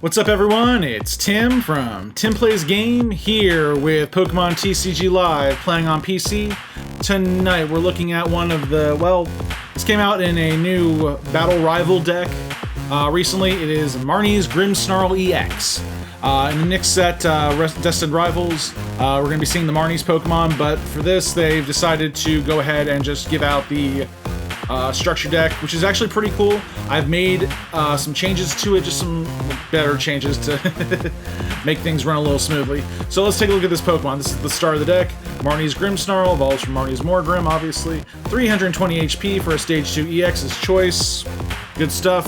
What's up everyone, it's Tim from TimPlaysAGame here with Pokemon TCG Live playing on PC. Tonight we're looking at one of the, well, this came out in a new Battle Rival deck recently. It is Marnie's Grimmsnarl EX. In the next set, Destined Rivals, we're going to be seeing the Marnie's Pokemon, but for this they've decided to go ahead and just give out the structure deck, which is actually pretty cool. I've made some changes to it, just some better changes to make things run a little smoothly. So let's take a look at this Pokemon. This is the start of the deck. Marnie's Grimmsnarl, evolves from Marnie's Morgrem, obviously. 320 HP for a Stage 2 EX's choice. Good stuff.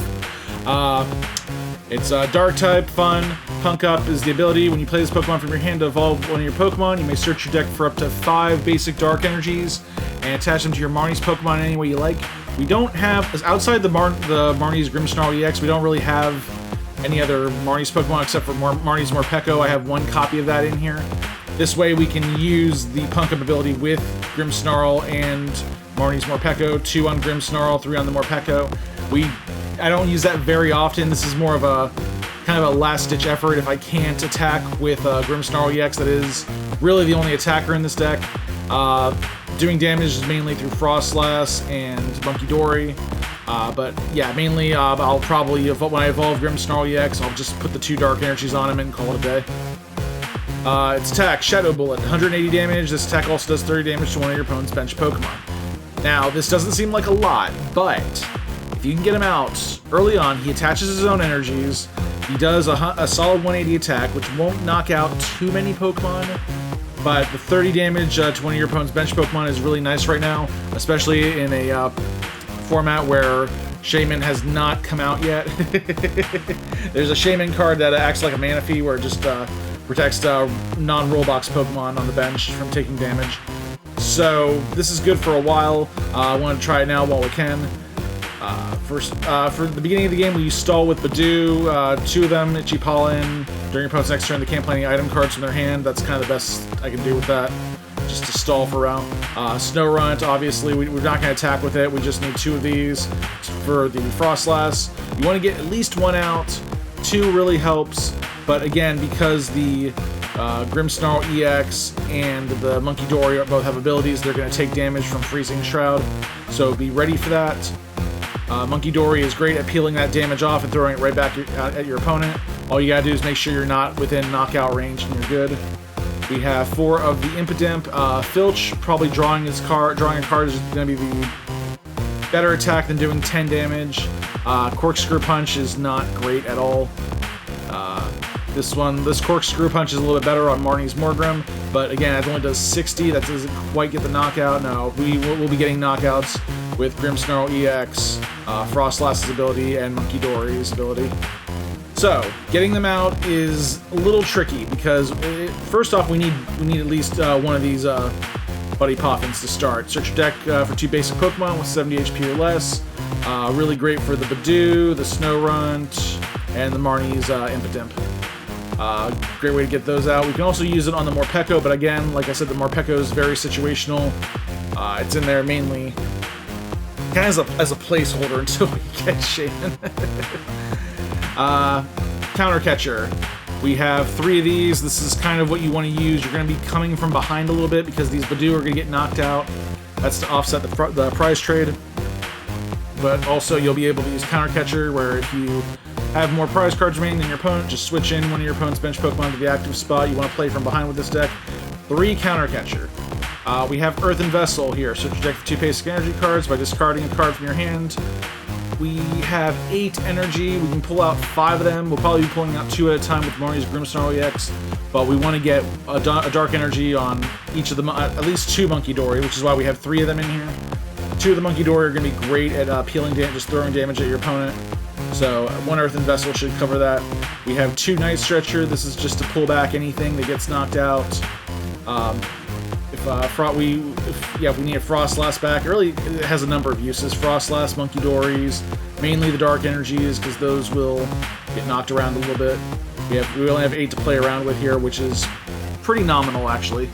It's a Dark type, fun. Punk Up is the ability. When you play this Pokemon from your hand to evolve one of your Pokemon, you may search your deck for up to 5 basic Dark Energies and attach them to your Marnie's Pokemon any way you like. We don't have, outside the Marnie's Grimmsnarl EX, we don't really have any other Marnie's Pokemon except for Marnie's Morpeko. I have one copy of that in here. This way we can use the Punk Up ability with Grimmsnarl and Marnie's Morpeko, 2 on Grimmsnarl, 3 on the Morpeko. I don't use that very often. This is more of a kind of a last-ditch effort if I can't attack with Grimmsnarl EX. That is really the only attacker in this deck. Doing damage is mainly through Froslass and Munkidori. But yeah, mainly I'll probably, when I evolve Grimmsnarl EX, I'll just put the 2 Dark Energies on him and call it a day. Its attack, Shadow Bullet, 180 damage. This attack also does 30 damage to one of your opponent's bench Pokemon. Now, this doesn't seem like a lot, but if you can get him out early on, he attaches his own energies. He does a solid 180 attack, which won't knock out too many Pokemon, but the 30 damage to one of your opponent's bench Pokemon is really nice right now, especially in a format where Shaman has not come out yet. There's a Shaman card that acts like a Manaphy, where it just protects non-roll box Pokemon on the bench from taking damage. So this is good for a while. I want to try it now while we can. For the beginning of the game, we use Stall with Budew, 2 of them, Itchy Pollen. During your opponent's next turn, they can't play any item cards from their hand. That's kind of the best I can do with that, just to stall for a round. Snorunt, obviously, we're not going to attack with it. We just need 2 of these for the Froslass. You want to get at least 1 out. 2 really helps, but again, because the Grimmsnarl EX and the Munkidori both have abilities, they're going to take damage from Freezing Shroud, so be ready for that. Munkidori is great at peeling that damage off and throwing it right back at your opponent. All you gotta do is make sure you're not within knockout range and you're good. We have 4 of the Impidimp. Filch, probably drawing a card is gonna be the better attack than doing 10 damage. Corkscrew Punch is not great at all. This Corkscrew Punch is a little bit better on Marnie's Morgrem, but again, it only does 60. That doesn't quite get the knockout. No, we'll be getting knockouts with Grimmsnarl EX, Froslass's ability, and Munkidori's ability. So, getting them out is a little tricky because, first off, we need at least one of these Buddy Poffins to start. Search your deck for 2 basic Pokemon with 70 HP or less. Really great for the Budew, the Snorunt, and the Marnie's Impidimp. Great way to get those out. We can also use it on the Morpeko, but again, like I said, the Morpeko is very situational. It's in there mainly kind of as a placeholder until we get Shaman. Counter Catcher. We have 3 of these. This is kind of what you want to use. You're going to be coming from behind a little bit because these Budew are going to get knocked out. That's to offset the prize trade. But also you'll be able to use Counter Catcher, where if you have more prize cards remaining than your opponent, just switch in one of your opponent's bench Pokemon to the active spot. You want to play from behind with this deck. 3 Counter Catcher. We have Earthen Vessel here. Search your deck for 2 basic energy cards by discarding a card from your hand. We have 8 energy. We can pull out 5 of them. We'll probably be pulling out 2 at a time with Marnie's Grimmsnarl EX, but we want to get a dark energy on each of them, at least 2 Munkidori, which is why we have 3 of them in here. 2 of the Munkidori are going to be great at peeling damage, just throwing damage at your opponent. So 1 Earthen Vessel should cover that. We have 2 Night Stretcher. This is just to pull back anything that gets knocked out. If we need a Froslass back, it has a number of uses. Froslass, Munkidoris, mainly the Dark Energies, because those will get knocked around a little bit. We only have 8 to play around with here, which is pretty nominal, actually.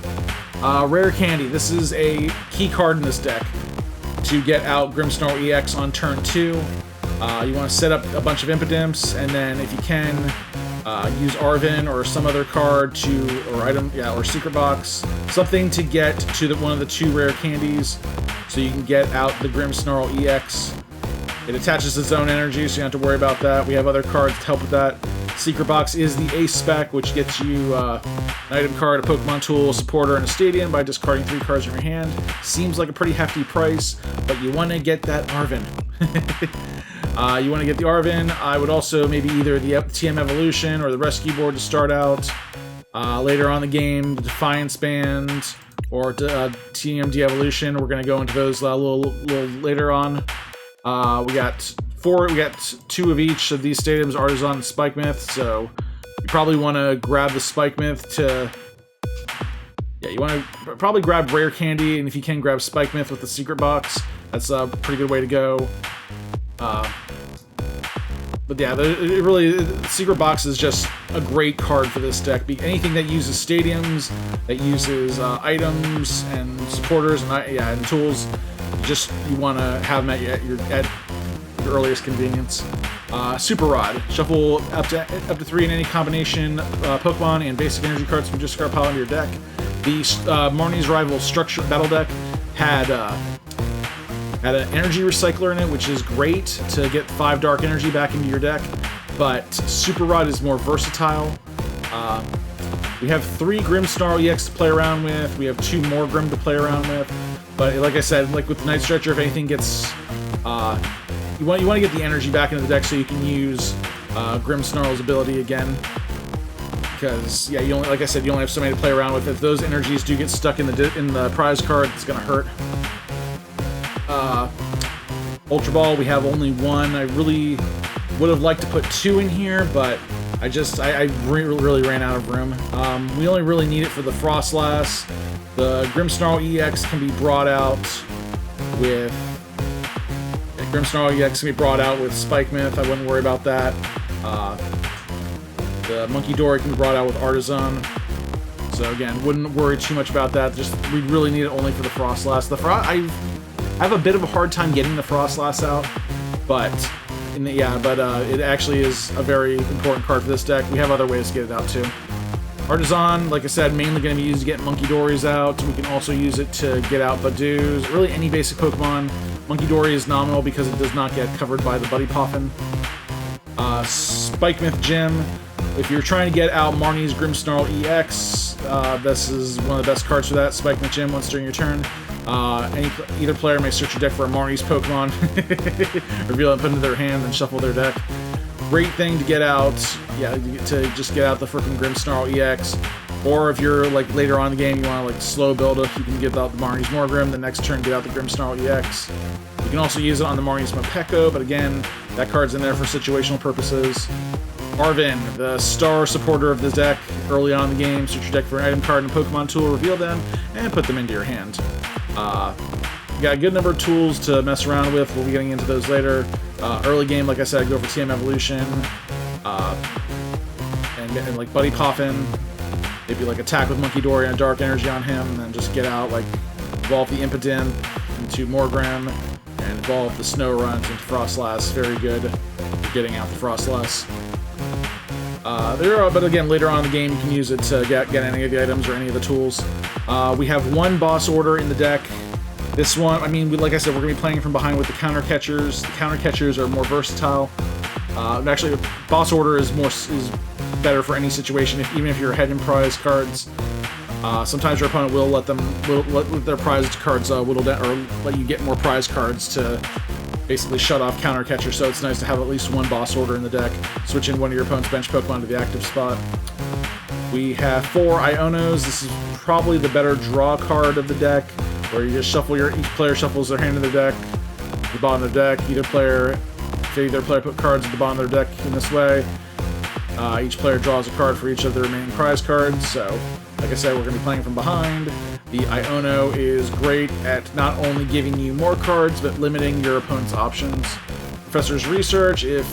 Rare Candy. This is a key card in this deck to get out Grimmsnarl EX on turn 2. You want to set up a bunch of Impidimps, and then if you can, use Arven or some other card or Secret Box, something to get to one of the 2 rare candies, so you can get out the Grimmsnarl EX. It attaches its own energy, so you don't have to worry about that. We have other cards to help with that. Secret Box is the Ace spec, which gets you an item card, a Pokemon tool, a supporter, and a stadium by discarding 3 cards from your hand. Seems like a pretty hefty price, but you want to get that Arven. You want to get the Arven. I would also maybe either the TM Evolution or the Rescue Board to start out. Later on in the game, the Defiance Band or TM Devolution. We're going to go into those a little later on. We got 2 of each of these stadiums, Artazon and Spikemuth, so you probably want to grab the Spikemuth to... Yeah, you want to probably grab Rare Candy, and if you can, grab Spikemuth with the Secret Box. That's a pretty good way to go. But yeah, Secret Box is just a great card for this deck. Anything that uses stadiums, that uses items and supporters and tools, you want to have them at your earliest convenience. Super Rod. Shuffle up to 3 in any combination Pokemon and basic energy cards from your discard pile into your deck. The Marnie's Rival Structure Battle deck had an energy recycler in it, which is great to get 5 dark energy back into your deck, but Super Rod is more versatile. We have 3 Grimmsnarl EX to play around with. We have 2 Morgrem to play around with. But like I said, like with the Night Stretcher, if anything gets... you want to get the energy back into the deck so you can use Grimmsnarl's ability again. Because, yeah, you only have so many to play around with. If those energies do get stuck in the prize card, it's going to hurt. Ultra Ball, we have only 1. I really would have liked to put 2 in here, but I really ran out of room. We only really need it for the Froslass. The Grimmsnarl EX can be brought out with... Grimmsnarl EX can be brought out with Spikemuth. I wouldn't worry about that. The Munkidori can be brought out with Artazon. So again, wouldn't worry too much about that. We really need it only for the Froslass. I have a bit of a hard time getting the Froslass out, but it actually is a very important card for this deck. We have other ways to get it out too. Artazon, like I said, mainly going to be used to get Munkidoris out. We can also use it to get out Budews. Really, any basic Pokemon. Munkidori is nominal because it does not get covered by the Buddy-Buddy Poffin. Spikemuth Gym. If you're trying to get out Marnie's Grimmsnarl EX, this is one of the best cards for that. Spikemuth Gym once during your turn. Either player may search your deck for a Marnie's Pokemon, reveal it, put it into their hand, and shuffle their deck. Great thing to get out, to just get out the freaking Grimmsnarl EX. Or if you're like later on in the game, you want to like slow build up, you can get out the Marnie's Morgrem. The next turn, get out the Grimmsnarl EX. You can also use it on the Marnie's Morpeko, but again, that card's in there for situational purposes. Arven, the star supporter of this deck. Early on in the game, search your deck for an item card and a Pokemon tool, reveal them, and put them into your hand. You got a good number of tools to mess around with. We'll be getting into those later. Early game, like I said, go for TM Evolution, and like Buddy Poffin. Maybe like attack with Munkidori and Dark Energy on him, and then just get out, like evolve the Impidimp into Morgrem, and evolve the Snorunt into Froslass. Very good for getting out the Froslass. But again, later on in the game, you can use it to get any of the items or any of the tools. We have 1 boss order in the deck. This one, like I said, we're going to be playing from behind with the counter catchers. The counter catchers are more versatile. Actually, boss order is better for any situation, even if you're ahead in prize cards. Sometimes your opponent will let their prize cards whittle down, or let you get more prize cards to basically shut off counter catcher. So it's nice to have at least 1 boss order in the deck. Switch in one of your opponent's bench Pokemon to the active spot. We have 4 Ionos. This is probably the better draw card of the deck, where you just each player shuffles their hand in their deck, at the bottom of their deck. Either player put cards at the bottom of their deck in this way. Each player draws a card for each of the remaining prize cards, so like I said, we're going to be playing from behind. The Iono is great at not only giving you more cards, but limiting your opponent's options. Professor's Research, if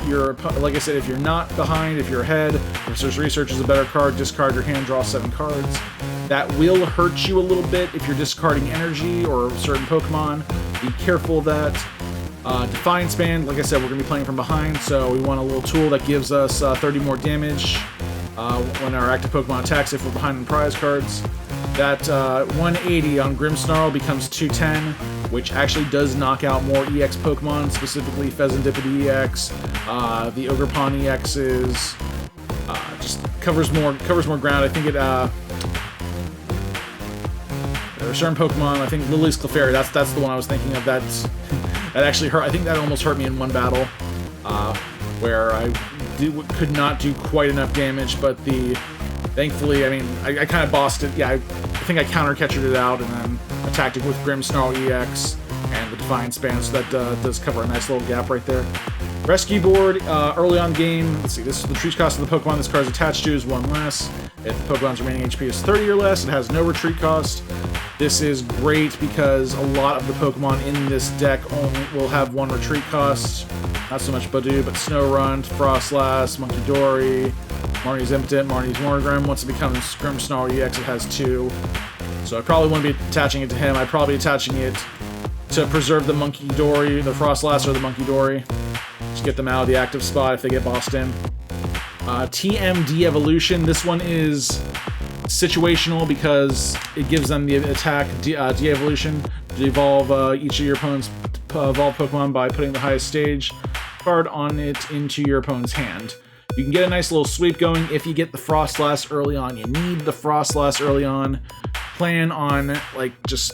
you're, like I said, if you're not behind, if you're ahead, Professor's Research is a better card. Discard your hand, draw 7 cards. That will hurt you a little bit if you're discarding energy or certain Pokemon. Be careful of that. Defiance Band, like I said, we're going to be playing from behind, so we want a little tool that gives us 30 more damage when our active Pokemon attacks if we're behind on prize cards. That 180 on Grimmsnarl becomes 210, which actually does knock out more EX Pokemon, specifically Fezandipity EX, the Ogerpon EXs, just covers more ground. I think it there are certain Pokemon, I think Lily's Clefairy, that's the one I was thinking of. That actually hurt. I think that almost hurt me in one battle, where I could not do quite enough damage, but thankfully, I mean, I kind of bossed it. Yeah, I think I counter-catchered it out and then attacked it with Grimmsnarl EX and the Defiance Band, so that does cover a nice little gap right there. Rescue Board, early on game, let's see, this is the retreat cost of the Pokemon this card is attached to is 1 less. If the Pokemon's remaining HP is 30 or less, it has no retreat cost. This is great because a lot of the Pokemon in this deck only will have 1 retreat cost. Not so much Budew, but Snorunt, Froslass, Munkidori, Marnie's Impidimp, Marnie's Morgrem. Once it becomes Grimmsnarl EX, it has 2. So I probably wouldn't be attaching it to him. I'd probably be attaching it to preserve the Munkidori, the Froslass or the Munkidori. Just get them out of the active spot if they get bossed in. TM De-Evolution. This one is situational because it gives them the attack De-Evolution to evolve each of your opponent's evolved Pokemon by putting the highest stage card on it into your opponent's hand. You can get a nice little sweep going if you get the Froslass early on. You need the Froslass early on. Plan on, like, just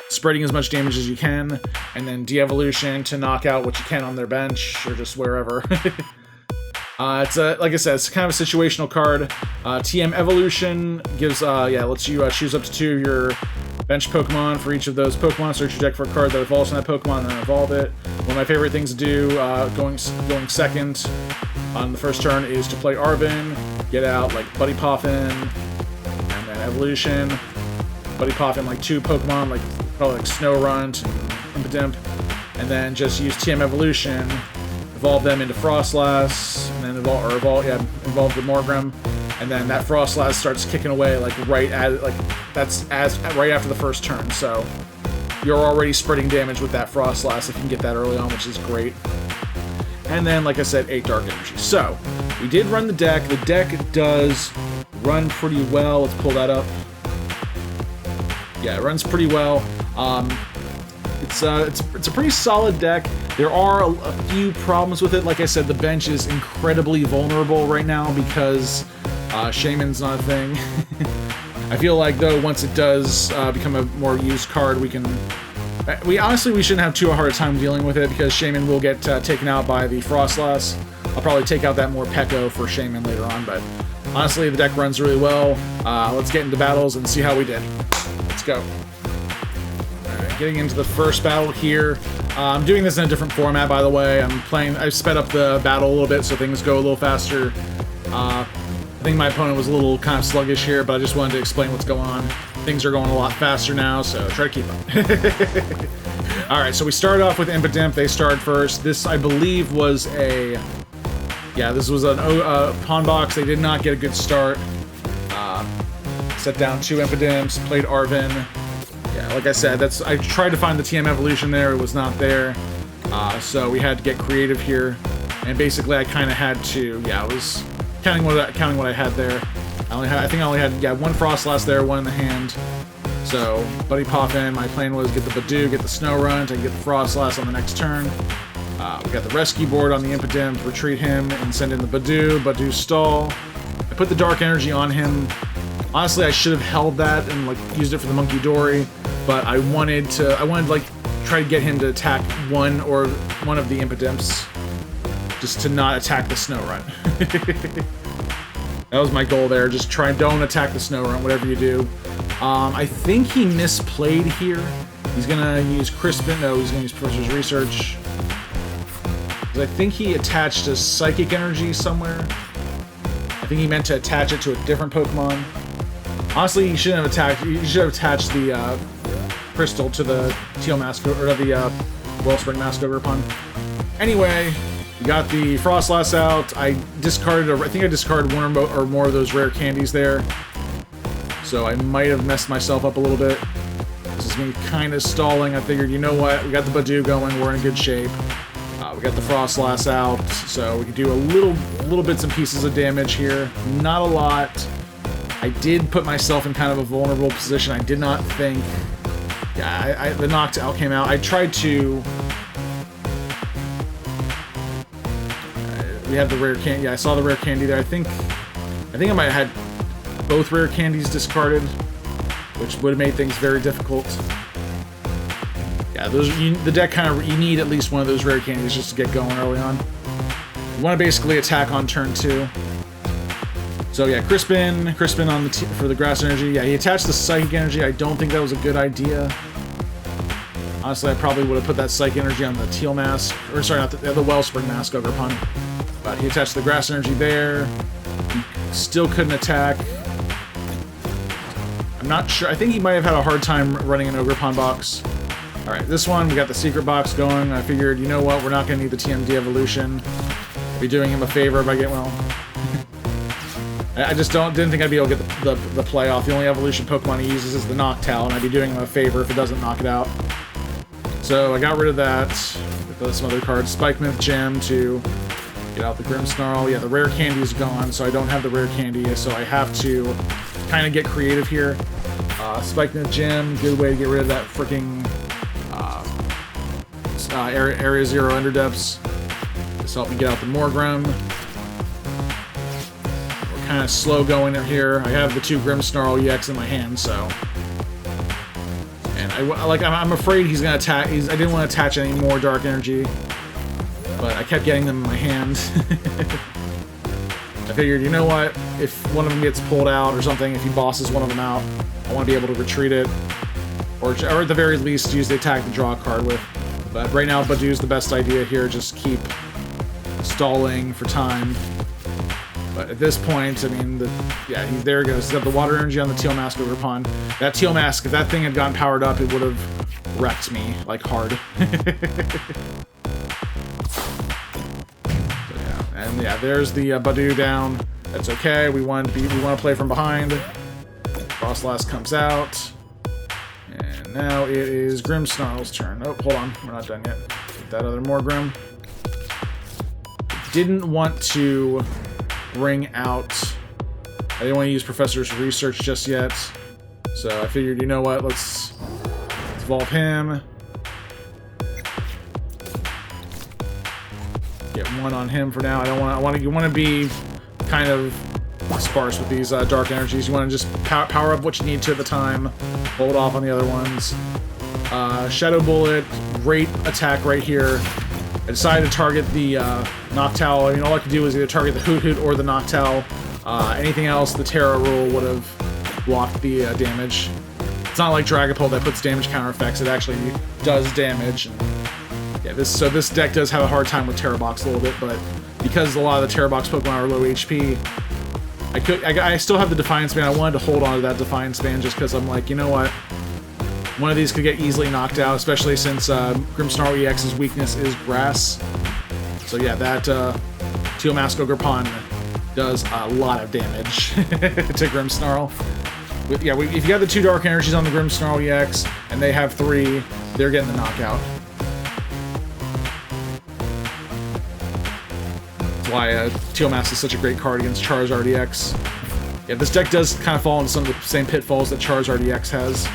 spreading as much damage as you can, and then De-Evolution to knock out what you can on their bench, or just wherever. It's like I said, it's kind of a situational card. TM Evolution gives, lets you choose up to 2 of your bench Pokemon for each of those Pokemon. Search your deck for a card that evolves from that Pokemon, and then evolve it. One of my favorite things to do, going second on the first turn, is to play Arven, get out like Buddy Poffin, and then Evolution. Buddy Poffin like 2 Pokemon, like probably like Snorunt and Impidimp, and then just use TM Evolution, evolve them into Froslass, and then evolve the Morgrem, and then that Froslass starts kicking away right after the first turn. So you're already spreading damage with that Froslass if you can get that early on, which is great. And then, like I said, 8 Dark Energy. So we did run the deck. The deck does run pretty well. Let's pull that up. Yeah, it runs pretty well. It's a pretty solid deck. There are a few problems with it. Like I said, the bench is incredibly vulnerable right now because Shaman's not a thing. I feel like, though, once it does become a more used card, we shouldn't have too hard a time dealing with it because Shaman will get taken out by the Froslass. I'll probably take out that Morpeko for Shaman later on, but honestly, the deck runs really well. Let's get into battles and see how we did. Let's go. Alright, getting into the first battle here. I'm doing this in a different format, by the way. I sped up the battle a little bit so things go a little faster. I think my opponent was a little kind of sluggish here, but I just wanted to explain what's going on. Things are going a lot faster now, so try to keep up. Alright, so we started off with Impidimp. They started first. This, I believe, was this was a pawn box. They did not get a good start. Set down 2 Impidimps, played Arven. Yeah, like I said, I tried to find the TM Evolution there. It was not there. So we had to get creative here. And basically, I kind of had to, I was counting what I had there. I think I only had 1 Froslass there, 1 in the hand. So, Buddy Poffin, my plan was get the Budew, get the Snorunt, and get the Froslass on the next turn. We got the Rescue Board on the Impidimp, retreat him, and send in the Budew stall. I put the Dark Energy on him. Honestly, I should have held that and used it for the Munkidori, but I wanted to try to get him to attack one of the Impidimps, just to not attack the Snorunt. That was my goal there. Just don't attack the Snorunt, whatever you do. I think he misplayed here. He's gonna use Crispin. No, he's gonna use Professor's Research. I think he attached a Psychic Energy somewhere. I think he meant to attach it to a different Pokemon. Honestly, you shouldn't have attached. You should have attached the crystal to the Teal Mask or the Wellspring Mask Ogerpon. Anyway, we got the Froslass out. I discarded. I think I discarded one or more of those rare candies there. So I might have messed myself up a little bit. This is me kind of stalling. I figured, you know what? We got the Budew going. We're in good shape. We got the Froslass out, so we can do a little bits and pieces of damage here. Not a lot. I did put myself in kind of a vulnerable position. I did not think... Yeah, the Noctowl came out. I tried to... we have the rare candy. Yeah, I saw the rare candy there. I think I might have had both rare candies discarded, which would have made things very difficult. Yeah, the deck kind of, you need at least one of those rare candies just to get going early on. You want to basically attack on turn 2. So yeah, Crispin on the for the Grass Energy. Yeah, he attached the Psychic Energy. I don't think that was a good idea. Honestly, I probably would have put that Psychic Energy on the Teal Mask, or sorry, not the Wellspring Mask Ogerpon. But he attached the Grass Energy there. He still couldn't attack. I'm not sure. I think he might have had a hard time running an Ogerpon box. Alright, this one, we got the Secret Box going. I figured, you know what, we're not going to need the TMD Evolution. I'll be doing him a favor if I get, well... I just didn't think I'd be able to get the play off. The only evolution Pokemon he uses is the Noctowl, and I'd be doing him a favor if it doesn't knock it out. So I got rid of that with some other cards. Spikemuth Gym to get out the Grimmsnarl. Yeah, the rare candy is gone, so I don't have the rare candy, so I have to kind of get creative here. Spikemuth Gym, good way to get rid of that freaking Area 0 Underdepths. Just help me get out the Morgrem. We're kind of slow going in here. I have the 2 Grimmsnarl EX in my hand, so... And I'm afraid he's gonna attack. I didn't want to attach any more Dark Energy, but I kept getting them in my hand. I figured, you know what? If one of them gets pulled out or something, if he bosses one of them out, I want to be able to retreat it, or at the very least use the attack to draw a card with. But right now, Budew's the best idea here. Just keep stalling for time. But at this point, I mean, there it goes. He's got the Water Energy on the Teal Mask Ogerpon. That Teal Mask, if that thing had gotten powered up, it would have wrecked me, like, hard. So, yeah. And yeah, there's the Budew down. That's okay. We want to play from behind. Froslass comes out. And now it is Grimmsnarl's turn. Oh, hold on. We're not done yet. Get that other Morgrem. Didn't want to bring out... I didn't want to use Professor's Research just yet. So I figured, you know what, let's evolve him. Get one on him for now. You want to be kind of sparse with these dark energies. You want to just power up what you need to at the time. Hold off on the other ones. Shadow Bullet, great attack right here. I decided to target the Noctowl. I mean, all I could do was either target the Hoot or the Noctowl. Anything else, the Terra rule would have blocked the damage. It's not like Dragapult that puts damage counter effects. It actually does damage. And yeah, this deck does have a hard time with Terra Box a little bit, but because a lot of the Terra Box Pokemon are low HP, I still have the Defiance Band. I wanted to hold on to that Defiance Band just because I'm like, you know what? One of these could get easily knocked out, especially since Grimmsnarl EX's weakness is Grass. So yeah, that Teal Mask Ogerpon does a lot of damage to Grimmsnarl. If you got the 2 Dark Energies on the Grimmsnarl EX, and they have 3, they're getting the knockout. That's why Teal Mask is such a great card against Charizard EX. Yeah, this deck does kind of fall into some of the same pitfalls that Charizard EX has.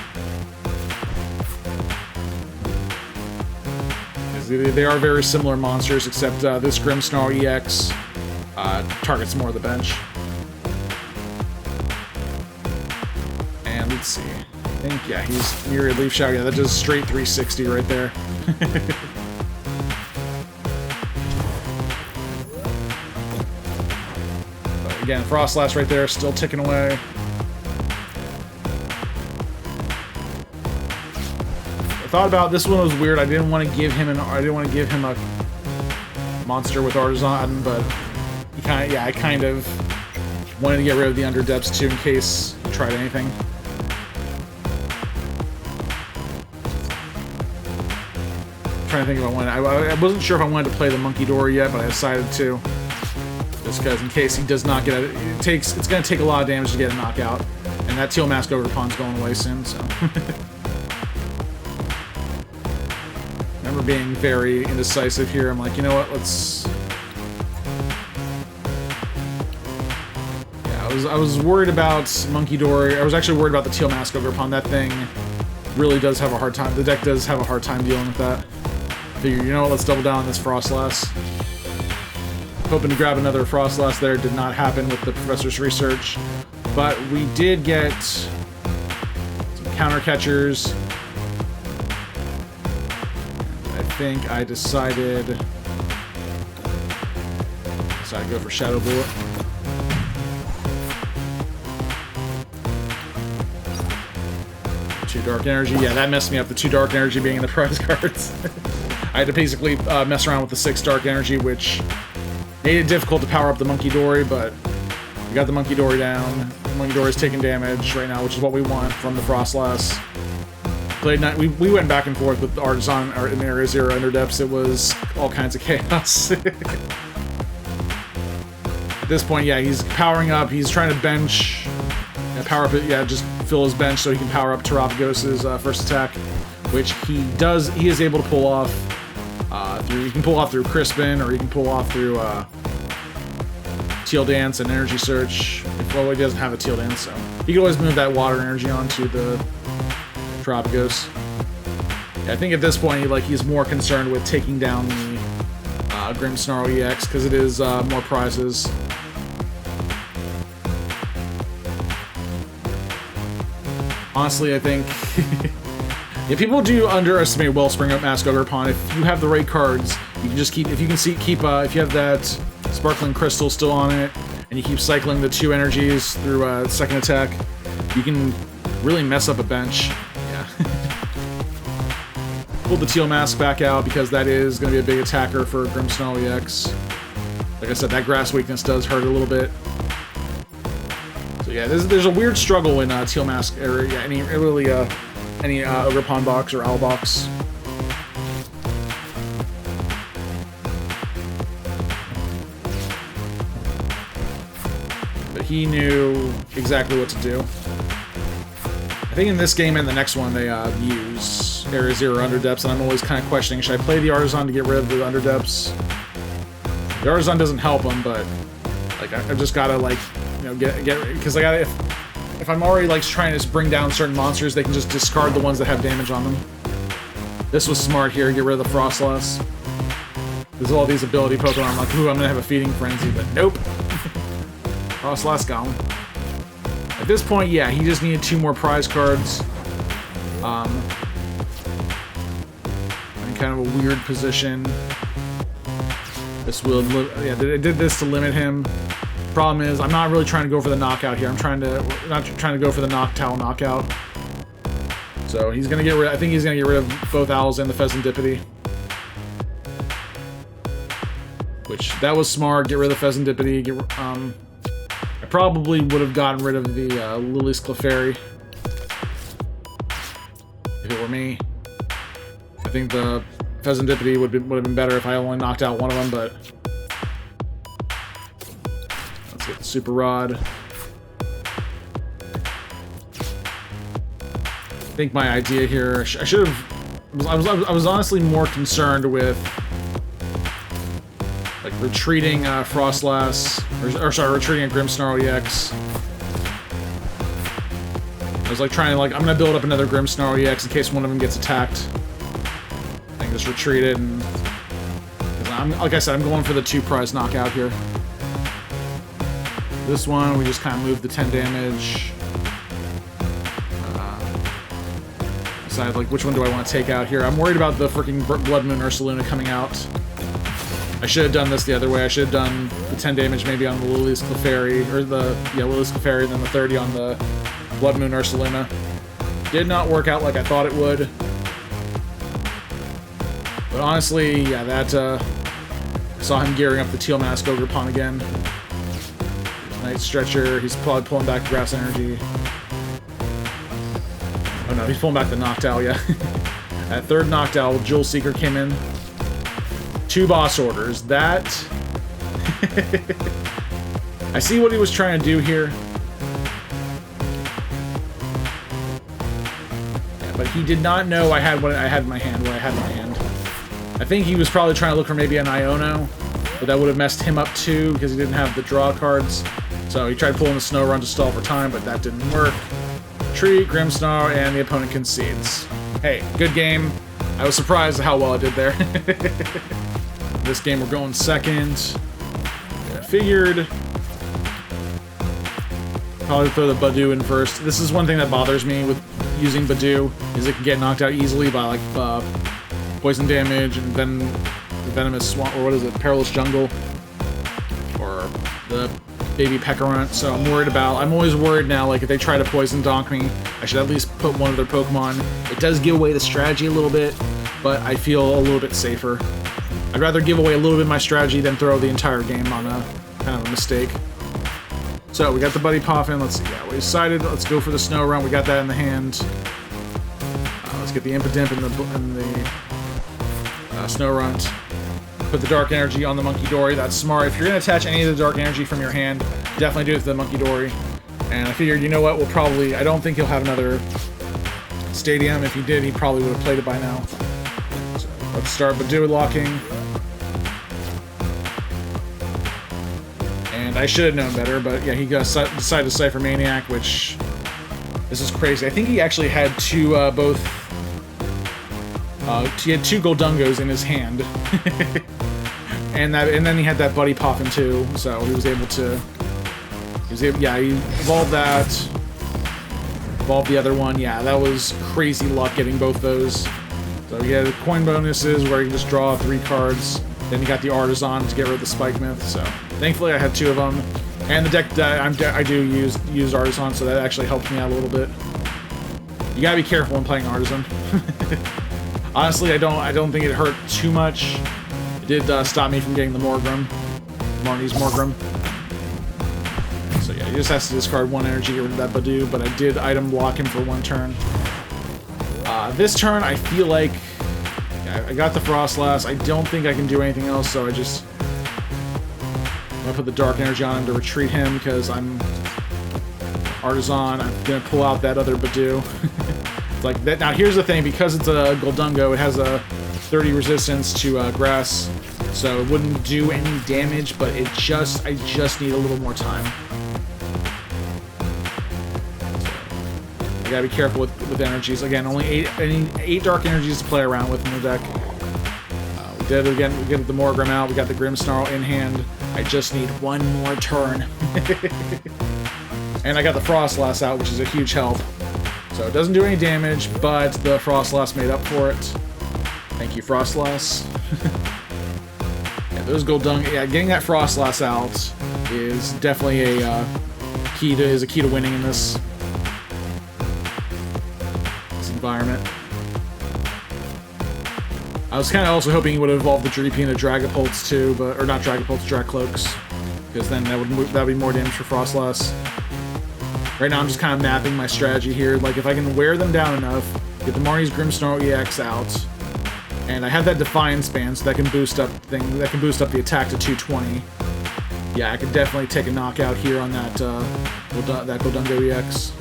They are very similar monsters, except this Grimmsnarl EX targets more of the bench. And let's see. I think, yeah, he's Myriad Leaf Shower. Yeah, that does straight 360 right there. But again, Froslass right there, still ticking away. Thought about this one was weird. I didn't want to give him a monster with Artazon, but I kind of wanted to get rid of the Underdepths too in case I tried anything. I'm trying to think if I wanted. I wasn't sure if I wanted to play the Munkidori yet, but I decided to. Just because in case he does not get it, it's going to take a lot of damage to get a knockout, and that Teal Mask Overpawn's going away soon. So. Remember being very indecisive here. I'm like, you know what? Let's. I was worried about Munkidori. I was actually worried about the Teal Mask Overpawn. That thing really does have a hard time. The deck does have a hard time dealing with that. Figure, you know what? Let's double down on this Froslass. Hoping to grab another Froslass there. Did not happen with the Professor's research. But we did get some counter catchers. I think I decided to go for Shadow Bullet. Two Dark Energy. Yeah, that messed me up. The 2 Dark Energy being in the prize cards. I had to basically mess around with the 6 Dark Energy, which made it difficult to power up the Munkidori, but we got the Munkidori down. The Munkidori's taking damage right now, which is what we want from the Froslass. Played night. We went back and forth with Artazon in Area 0 Underdepths. It was all kinds of chaos. At this point, yeah, he's powering up. He's trying to bench. Power up it, yeah, just fill his bench so he can power up Terapagos' first attack, which he does. He is able to pull off through. He can pull off through Crispin, or he can pull off through Teal Dance and Energy Search. Well, he doesn't have a Teal Dance, so he can always move that Water Energy onto the Terapagos. Yeah, I think at this point, he's more concerned with taking down the Grimmsnarl EX because it is more prizes. Honestly, I think yeah, people do underestimate Wellspring Mask Overpawn. If you have the right cards, you can just keep. If you can see, if you have that Sparkling Crystal still on it, and you keep cycling the 2 energies through second attack, you can really mess up a bench. Yeah. Pull the Teal Mask back out because that is going to be a big attacker for Grimmsnarl EX. Like I said, that Grass Weakness does hurt a little bit. Yeah, there's a weird struggle in Teal Mask area. Yeah, any Overpawn box or Owl box. But he knew exactly what to do. I think in this game and the next one they use Area 0 Underdepths, and I'm always kind of questioning, should I play the Artazon to get rid of the Underdepths? The Artazon doesn't help him, but like I've just gotta get because I gotta if I'm already trying to bring down certain monsters, they can just discard the ones that have damage on them. This was smart here, get rid of the Froslass. There's all these ability Pokemon. I'm like, ooh, I'm gonna have a Feeding Frenzy, but nope. Froslass gone. At this point, yeah, he just needed 2 more prize cards. In kind of a weird position. This will, yeah, I did this to limit him. Problem is, I'm not really trying to go for the knockout here. I'm not trying to go for the Noctowl knockout. So he's gonna get rid. I think he's gonna get rid of both Owls and the Pheasantipity. Which that was smart. Get rid of the Pheasantipity. I probably would have gotten rid of the Lily's Clefairy if it were me. I think the Pheasantipity would have been better if I only knocked out one of them, but. Let's get the Super Rod. I think my idea here, I should have. I was honestly more concerned with retreating Froslass, or sorry, retreating a Grimmsnarl EX. I was trying to I'm gonna build up another Grimmsnarl EX in case one of them gets attacked. I can just retreat it, and like I said, I'm going for the 2 prize knockout here. This one, we just kind of move the 10 damage. Decide which one do I want to take out here. I'm worried about the freaking Blood Moon Ursaluna coming out. I should have done this the other way. I should have done the 10 damage maybe on the Lily's Clefairy, or Lily's Clefairy, and then the 30 on the Blood Moon Ursaluna. Did not work out like I thought it would. But honestly, yeah, that I saw him gearing up the Teal Mask Overpawn again. Night Stretcher, he's probably pulling back Grass Energy. Oh no, he's pulling back the Noctowl, yeah. That third Noctowl, Jewel Seeker came in. 2 boss orders. That... I see what he was trying to do here. Yeah, but he did not know I had what I had in my hand, I think he was probably trying to look for maybe an Iono, but that would have messed him up too, because he didn't have the draw cards. So he tried pulling the Snorunt to stall for time, but that didn't work. Treat, Grimmsnarl, and the opponent concedes. Hey, good game. I was surprised at how well I did there. This game we're going second. I figured probably throw the Budew in first. This is one thing that bothers me with using Budew, is it can get knocked out easily by like poison damage and then the Venomous Swamp, or what is it, Perilous Jungle, or the Baby Peccarunt. So I'm always worried now, like if they try to poison donk me, I should at least put one of their Pokemon. It does give away the strategy a little bit, but I feel a little bit safer. I'd rather give away a little bit of my strategy than throw the entire game on a kind of a mistake. So we got the Buddy Poffin. Let's see. Yeah, we decided. Let's go for the Snorunt. We got that in the hand. Let's get the Impidimp and the Snorunt. Put the Dark Energy on the Munkidori. That's smart. If you're gonna attach any of the Dark Energy from your hand, definitely do it to the Munkidori. And I figured, you know what? We'll probably. I don't think he'll have another Stadium. If he did, he probably would have played it by now. So let's start Budew locking. And I should have known better, but yeah, he decided to Cypher Maniac, which this is crazy. I think he actually had two he had 2 Goldungos in his hand, and then he had that Buddy Poffin too, so he was able to. He evolved that, evolved the other one. Yeah, that was crazy luck getting both those. So he had coin bonuses where you can just draw 3 cards. Then you got the Artazon to get rid of the Spikemuth, so thankfully I had 2 of them. And the deck that I do use Artazon, so that actually helped me out a little bit. You gotta be careful when playing Artazon. Honestly, I don't think it hurt too much. It did stop me from getting the Morgrem, Marnie's Morgrem. So yeah, he just has to discard 1 energy, get rid of that Budew, but I did item block him for 1 turn. This turn, I feel like I got the Froslass. I don't think I can do anything else, so I'm gonna put the Dark Energy on him to retreat him because I'm Artazon. I'm gonna pull out that other Budew. Like that. Now here's the thing, because it's a Goldungo, it has a 30 resistance to grass, so it wouldn't do any damage, but I just need a little more time. You gotta be careful with energies. Again, only 8 Dark Energies to play around with in the deck. We did it again. We get the Morgrem out. We got the Grimmsnarl in hand. I just need 1 more turn. And I got the Froslass out, which is a huge help. So it doesn't do any damage, but the Froslass made up for it. Thank you, Froslass. Yeah, those Goldung. Yeah, getting that Froslass out is definitely a key to winning in this environment. I was kind of also hoping he would have evolved the Dreepy into Dragapults too, or not Dragapults, Dragcloaks, because then that would be more damage for Froslass. Right now I'm just kind of mapping my strategy here. Like if I can wear them down enough, get the Marnie's Grimmsnarl EX out, and I have that Defiance Band, so that can boost up the attack to 220. Yeah, I could definitely take a knockout here on that Goldungo EX.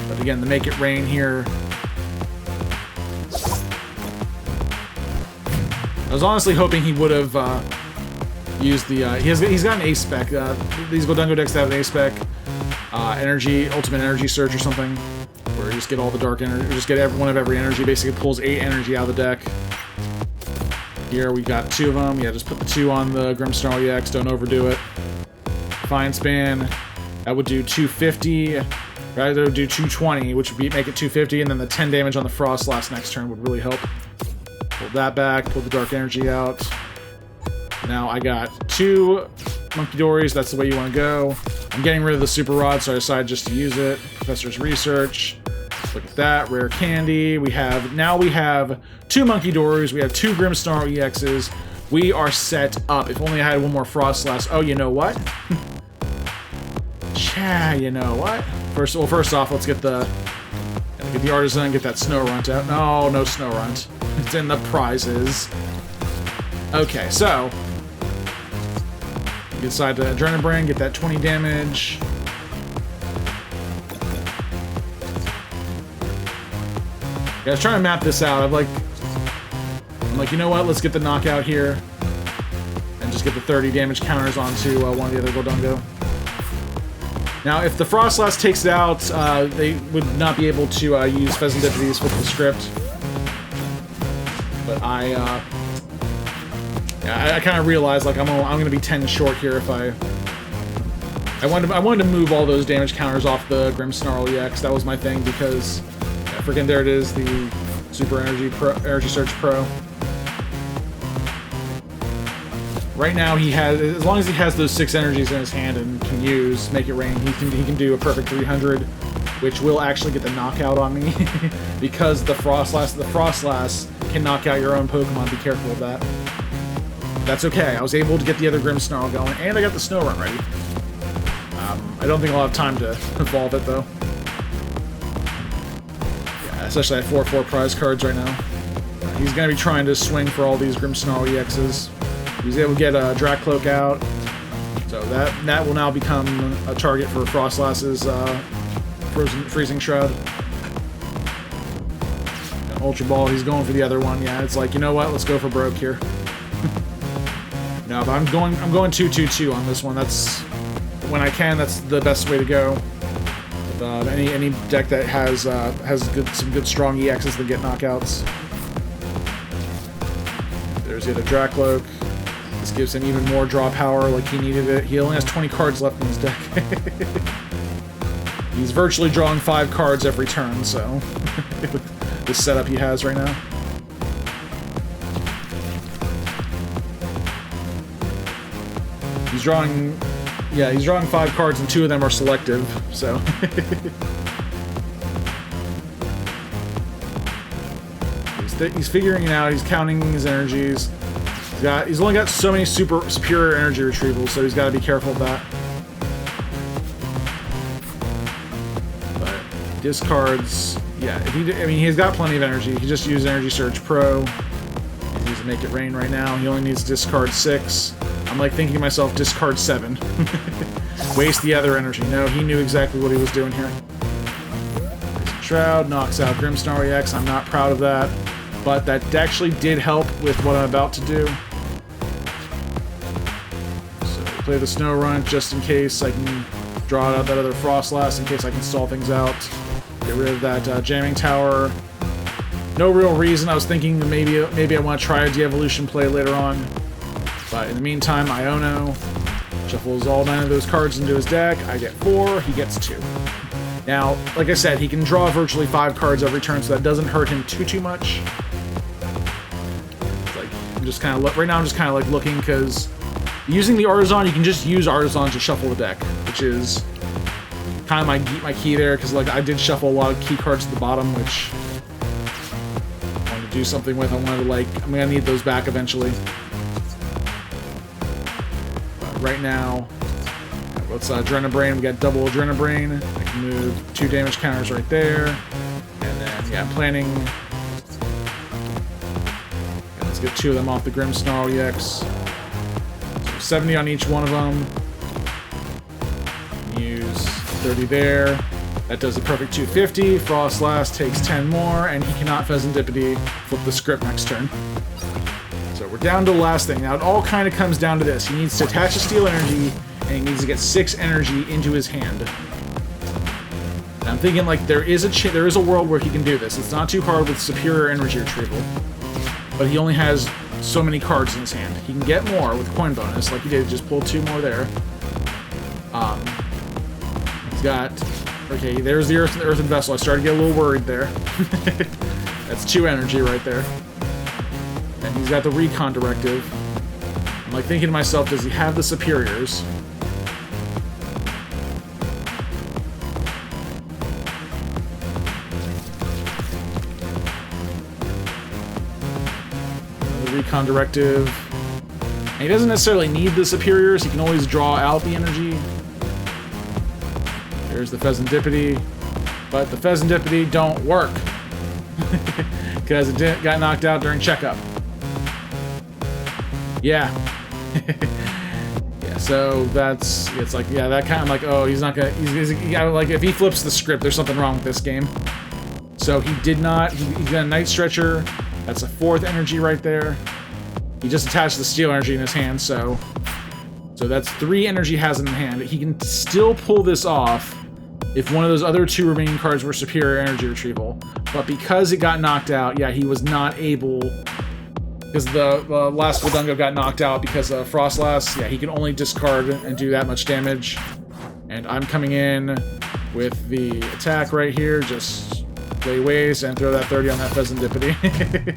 But again, the Make It Rain here. I was honestly hoping he would have used the. He's got an A spec. These Goldungo decks have an A spec, Ultimate Energy Surge or something, where you just get all the dark energy, or just get one of every energy. Basically, pulls 8 energy out of the deck. Here we got 2 of them. Yeah, just put the 2 on the Grimmsnarl EX. Don't overdo it. Defiance Band. That would do 250. Rather would do 220, which would make it 250, and then the 10 damage on the Froslass next turn would really help. Pull that back, pull the Dark Energy out. Now I got 2 Munkidoris, that's the way you want to go. I'm getting rid of the Super Rod, so I decided just to use it. Professor's Research. Look at that, Rare Candy. Now we have 2 Munkidoris, we have 2 Grimmsnarl EXs. We are set up. If only I had 1 more Froslass. Oh, you know what? Yeah, you know what? First off, let's get the Artazon, get that Snorunt out. No, no Snorunt. It's in the prizes. Okay, so you decide to Adrenabrain, get that 20 damage. Yeah, I was trying to map this out. I'm like, you know what? Let's get the knockout here and just get the 30 damage counters onto one of the other Gordungo. Now, if the Froslass takes it out, they would not be able to use Pheasantippity's flip the script. But I kind of realized like I'm going to be 10 short here if I wanted to move all those damage counters off the Grimmsnarl EX. That was my thing because yeah, freaking there it is, the Super Energy Surge Pro. Right now he has, as long as he has those 6 energies in his hand and can use Make It Rain, he can do a perfect 300, which will actually get the knockout on me because the Froslass can knock out your own Pokemon. Be careful of that. That's okay. I was able to get the other Grimmsnarl going, and I got the Snorunt ready. I don't think I'll have time to evolve it though. Yeah, especially at 4/4 prize cards right now. He's gonna be trying to swing for all these Grimmsnarl EXs. He was able to get a Dracloak out, so that will now become a target for Froslass's Freezing Shroud. And Ultra Ball, he's going for the other one. Yeah, it's like, you know what? Let's go for broke here. No, but I'm going 2/2/2 on this one. That's when I can. That's the best way to go. With, any deck that has some good strong EXs that get knockouts. There's the other Dracloak. This gives him even more draw power like he needed it. He only has 20 cards left in his deck. He's virtually drawing 5 cards every turn, so with this setup he has right now. He's drawing 5 cards and 2 of them are selective, so. He's figuring it out, he's counting his energies. He's only got so many superior energy retrievals, so he's got to be careful of that. But discards, yeah. He's got plenty of energy. He just used Energy Surge Pro. He's using Make It Rain right now. He only needs to discard 6. I'm like thinking to myself, discard 7. Waste the other energy. No, he knew exactly what he was doing here. Shroud knocks out Grimmsnarl EX. I'm not proud of that, but that actually did help with what I'm about to do. So play the Snorunt just in case I can draw out that other Froslass, in case I can stall things out. Get rid of that Jamming Tower. No real reason. I was thinking that maybe I want to try a Devolution play later on. But in the meantime, Iono shuffles all 9 of those cards into his deck. I get 4, he gets 2. Now, like I said, he can draw virtually 5 cards every turn, so that doesn't hurt him too much. It's like, I'm just kind of right now. I'm just kind of like looking because using the Artazon, you can just use Artazon to shuffle the deck, which is kind of my key there. Because like I did shuffle a lot of key cards at the bottom, which I wanted to do something with. I wanted to I'm gonna need those back eventually. Right now, let's Adrenabrain. We got double Adrenabrain. I can move 2 damage counters right there. And then, yeah, I'm planning. Yeah, let's get 2 of them off the Grimmsnarl EX. So 70 on each one of them. Use 30 there. That does a perfect 250. Froslass takes 10 more, and he cannot Pheasantipity flip the script next turn. So we're down to the last thing. Now it all kind of comes down to this. He needs to attach a Steel Energy, and he needs to get 6 energy into his hand. And I'm thinking like there is a world where he can do this. It's not too hard with superior energy retrieval, but he only has so many cards in his hand. He can get more with coin bonus, like he did. Just pull 2 more there. He's got okay. There's the Earthen Vessel. I started to get a little worried there. That's 2 energy right there. And he's got the Recon Directive. I'm like thinking to myself, does he have the superiors? The Recon Directive. And he doesn't necessarily need the superiors. He can always draw out the energy. There's the Pheasantipity, but the Pheasantipity don't work because it got knocked out during checkup. Yeah. Yeah, so it's like, yeah, that kind of like, oh, he's not gonna, like, if he flips the script, there's something wrong with this game. So he did not, he got a Night Stretcher, that's a 4th energy right there. He just attached the Steel Energy in his hand, so that's 3 energy he has in hand. He can still pull this off if one of those other 2 remaining cards were Superior Energy Retrieval. But because it got knocked out, yeah, he was not able, because the last Wodungo got knocked out because of Froslass. Yeah, he can only discard and do that much damage. And I'm coming in with the attack right here, just play waste and throw that 30 on that Pheasantipity.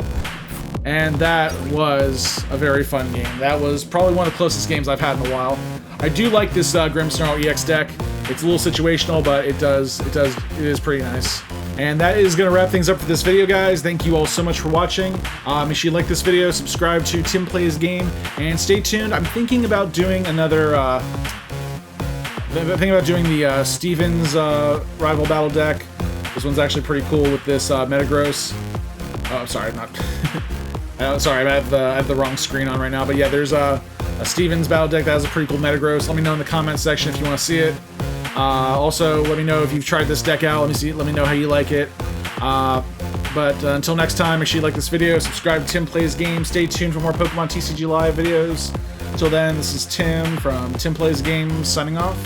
And that was a very fun game. That was probably one of the closest games I've had in a while. I do like this Grimmsnarl EX deck. It's a little situational, but it is pretty nice. And that is going to wrap things up for this video, guys. Thank you all so much for watching. Make sure you like this video, subscribe to TimPlaysAGame, and stay tuned. I'm thinking about doing another, the Stevens Rival Battle deck. This one's actually pretty cool with this Metagross. Oh, sorry, not... sorry, I have the wrong screen on right now. But yeah, there's a Stevens Battle deck that has a pretty cool Metagross. Let me know in the comments section if you want to see it. Also, let me know if you've tried this deck out. Let me know how you like it. But until next time, make sure you like this video, subscribe to TimPlaysAGame, stay tuned for more Pokemon TCG Live videos. Until then, this is Tim from TimPlaysAGame signing off,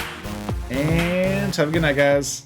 and have a good night, guys.